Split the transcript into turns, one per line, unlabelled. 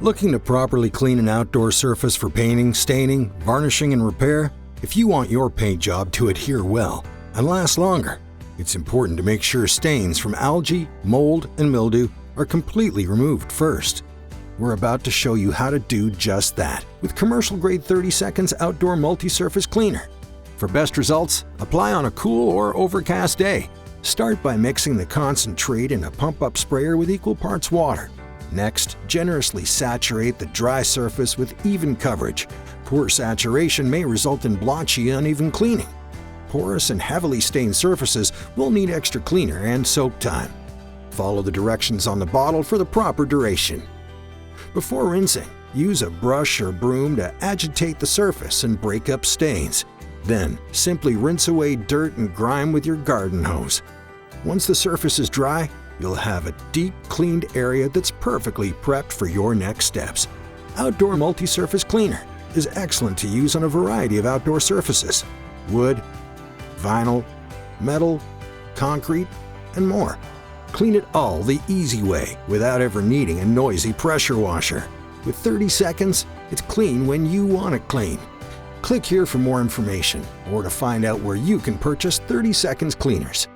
Looking to properly clean an outdoor surface for painting, staining, varnishing, and repair? If you want your paint job to adhere well and last longer, it's important to make sure stains from algae, mold, and mildew are completely removed first. We're about to show you how to do just that with commercial-grade 30 seconds outdoor multi-surface cleaner. For best results, apply on a cool or overcast day. Start by mixing the concentrate in a pump-up sprayer with equal parts water. Next, generously saturate the dry surface with even coverage. Poor saturation may result in blotchy, uneven cleaning. Porous and heavily stained surfaces will need extra cleaner and soak time. Follow the directions on the bottle for the proper duration. Before rinsing, use a brush or broom to agitate the surface and break up stains. Then, simply rinse away dirt and grime with your garden hose. Once the surface is dry, you'll have a deep, cleaned area that's perfectly prepped for your next steps. Outdoor Multi-Surface Cleaner is excellent to use on a variety of outdoor surfaces: wood, vinyl, metal, concrete, and more. Clean it all the easy way without ever needing a noisy pressure washer. With 30 seconds, it's clean when you want it clean. Click here for more information or to find out where you can purchase 30 Seconds Cleaners.